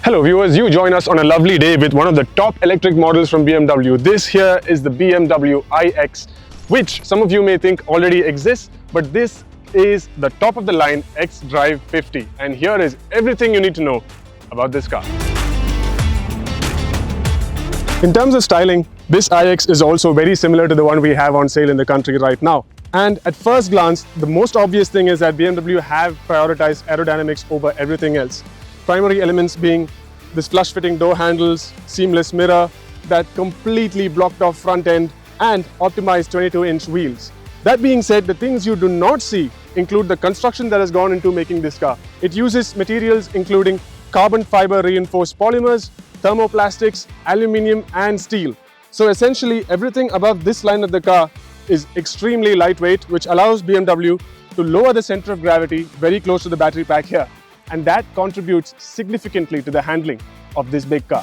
Hello viewers, you join us on a lovely day with one of the top electric models from BMW. This here is the BMW iX, which some of you may think already exists, but this is the top of the line xDrive50. And here is everything you need to know about this car. In terms of styling, this iX is also very similar to the one we have on sale in the country right now. And at first glance, the most obvious thing is that BMW have prioritized aerodynamics over everything else. Primary elements being this flush-fitting door handles, seamless mirror, that completely blocked off front end, and optimized 22-inch wheels. That being said, the things you do not see include the construction that has gone into making this car. It uses materials including carbon fiber reinforced polymers, thermoplastics, aluminium and steel. So essentially everything above this line of the car is extremely lightweight, which allows BMW to lower the center of gravity very close to the battery pack here. And that contributes significantly to the handling of this big car.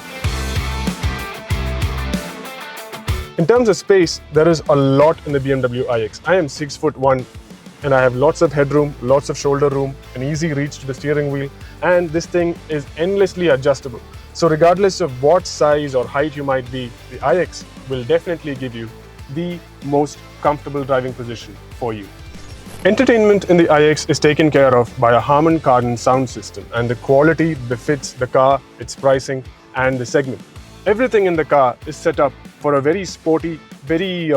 In terms of space, there is a lot in the BMW iX. I am 6'1" and I have lots of headroom, lots of shoulder room, an easy reach to the steering wheel, and this thing is endlessly adjustable. So regardless of what size or height you might be, the iX will definitely give you the most comfortable driving position for you. Entertainment in the iX is taken care of by a Harman Kardon sound system, and the quality befits the car, its pricing and the segment. Everything in the car is set up for a very sporty, very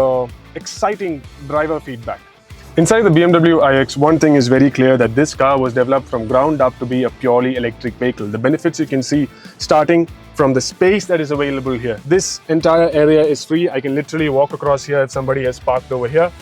exciting driver feedback. Inside the BMW iX, one thing is very clear, that this car was developed from ground up to be a purely electric vehicle. The benefits you can see starting from the space that is available here. This entire area is free. I can literally walk across here if somebody has parked over here.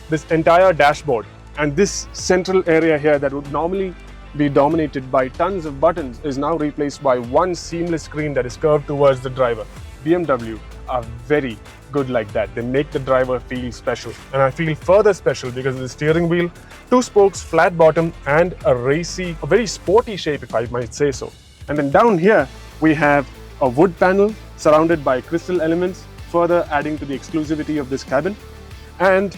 This entire dashboard and this central area here that would normally be dominated by tons of buttons is now replaced by one seamless screen that is curved towards the driver. BMW are very good like that. They make the driver feel special. And I feel further special because of the steering wheel, two spokes, flat bottom, and a racy, a very sporty shape, if I might say so. And then down here, we have a wood panel surrounded by crystal elements, further adding to the exclusivity of this cabin. And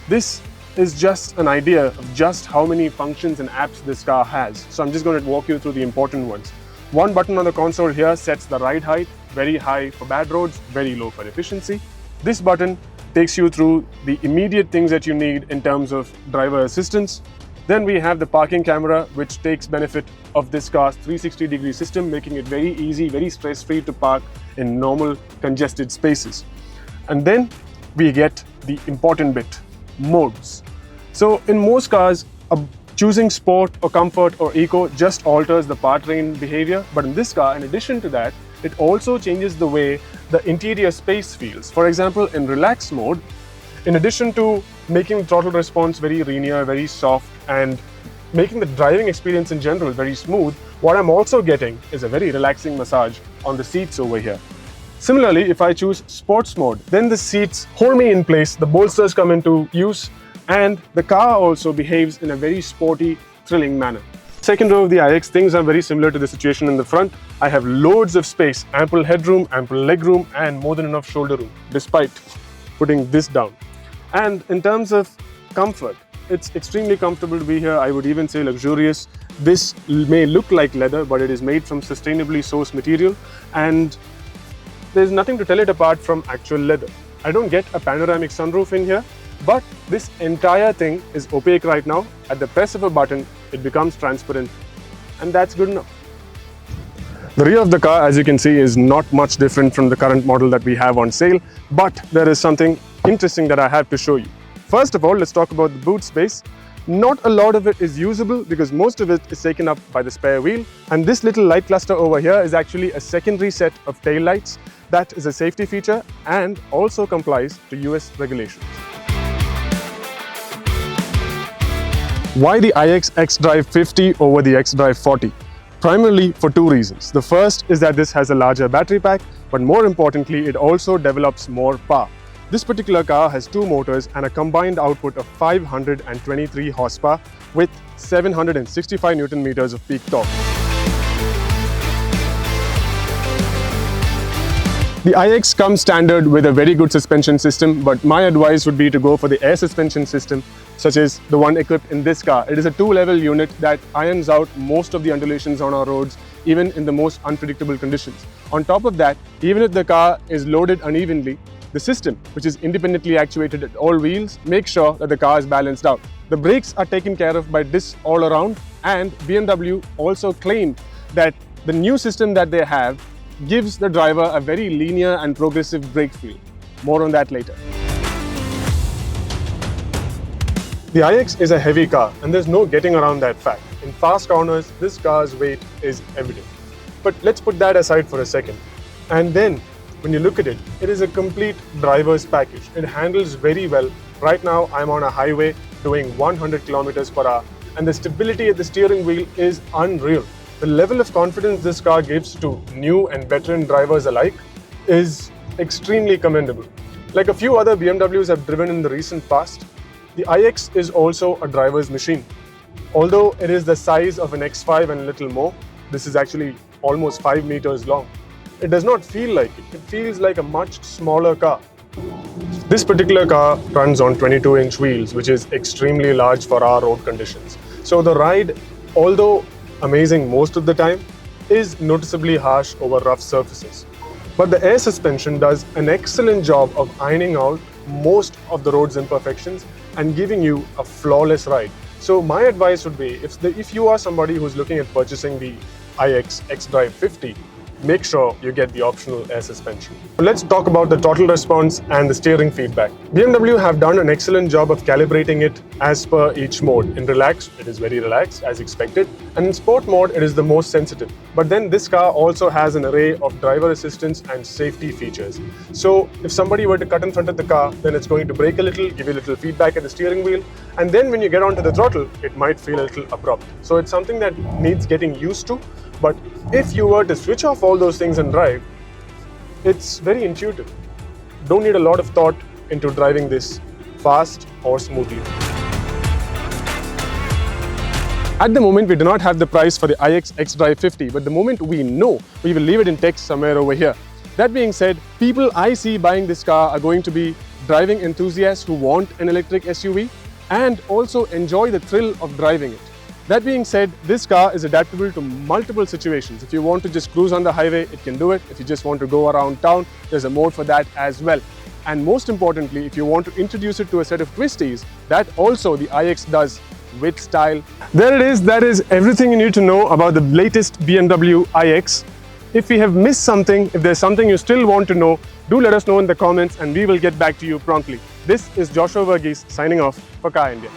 this is just an idea of just how many functions and apps this car has. So I'm just going to walk you through the important ones. One button on the console here sets the ride height, very high for bad roads, very low for efficiency. This button takes you through the immediate things that you need in terms of driver assistance. Then we have the parking camera, which takes benefit of this car's 360-degree system, making it very easy, very stress-free to park in normal congested spaces. And then we get the important bit, modes. So in most cars, choosing sport or comfort or eco just alters the powertrain behavior, but in this car, in addition to that, it also changes the way the interior space feels. For example, in relax mode, in addition to making the throttle response very linear, very soft, and making the driving experience in general very smooth, what I'm also getting is a very relaxing massage on the seats over here. Similarly, if I choose sports mode, then the seats hold me in place, the bolsters come into use, and the car also behaves in a very sporty, thrilling manner. Second row of the iX, things are very similar to the situation in the front. I have loads of space, ample headroom, ample legroom, and more than enough shoulder room, despite putting this down. And in terms of comfort, it's extremely comfortable to be here. I would even say luxurious. This may look like leather, but it is made from sustainably sourced material, and there's nothing to tell it apart from actual leather. I don't get a panoramic sunroof in here, but this entire thing is opaque right now. At the press of a button, it becomes transparent, and that's good enough. The rear of the car, as you can see, is not much different from the current model that we have on sale, but there is something interesting that I have to show you. First of all, let's talk about the boot space. Not a lot of it is usable because most of it is taken up by the spare wheel, and this little light cluster over here is actually a secondary set of tail lights. That is a safety feature and also complies to US regulations. Why the iX xDrive50 over the xDrive40? Primarily for two reasons. The first is that this has a larger battery pack, but more importantly, it also develops more power. This particular car has two motors and a combined output of 523 horsepower with 765 Newton meters of peak torque. The iX comes standard with a very good suspension system, but my advice would be to go for the air suspension system, such as the one equipped in this car. It is a two-level unit that irons out most of the undulations on our roads, even in the most unpredictable conditions. On top of that, even if the car is loaded unevenly, the system, which is independently actuated at all wheels, makes sure that the car is balanced out. The brakes are taken care of by discs all around, and BMW also claimed that the new system that they have gives the driver a very linear and progressive brake feel. More on that later. The iX is a heavy car, and there's no getting around that fact. In fast corners, this car's weight is evident. But let's put that aside for a second. And then, when you look at it, it is a complete driver's package. It handles very well. Right now, I'm on a highway doing 100 kilometers per hour, and the stability at the steering wheel is unreal. The level of confidence this car gives to new and veteran drivers alike is extremely commendable. Like a few other BMWs I've driven in the recent past, the iX is also a driver's machine. Although it is the size of an X5 and a little more, this is actually almost 5 meters long. It does not feel like it. It feels like a much smaller car. This particular car runs on 22-inch wheels, which is extremely large for our road conditions. So the ride, although amazing most of the time, is noticeably harsh over rough surfaces. But the air suspension does an excellent job of ironing out most of the road's imperfections and giving you a flawless ride. So my advice would be, if you are somebody who's looking at purchasing the iX xDrive50, make sure you get the optional air suspension. Let's talk about the throttle response and the steering feedback. BMW have done an excellent job of calibrating it as per each mode. In relaxed, it is very relaxed as expected, and in sport mode, it is the most sensitive. But then this car also has an array of driver assistance and safety features. So if somebody were to cut in front of the car, then it's going to brake a little, give you a little feedback at the steering wheel, and then when you get onto the throttle, it might feel a little abrupt. So it's something that needs getting used to. But if you were to switch off all those things and drive, it's very intuitive. Don't need a lot of thought into driving this fast or smoothly. At the moment, we do not have the price for the iX xDrive50, but the moment we know, we will leave it in text somewhere over here. That being said, people I see buying this car are going to be driving enthusiasts who want an electric SUV and also enjoy the thrill of driving it. That being said, this car is adaptable to multiple situations. If you want to just cruise on the highway, it can do it. If you just want to go around town, there's a mode for that as well. And most importantly, if you want to introduce it to a set of twisties, that also the iX does with style. There it is. That is everything you need to know about the latest BMW iX. If we have missed something, if there's something you still want to know, do let us know in the comments and we will get back to you promptly. This is Joshua Verghese signing off for Car India.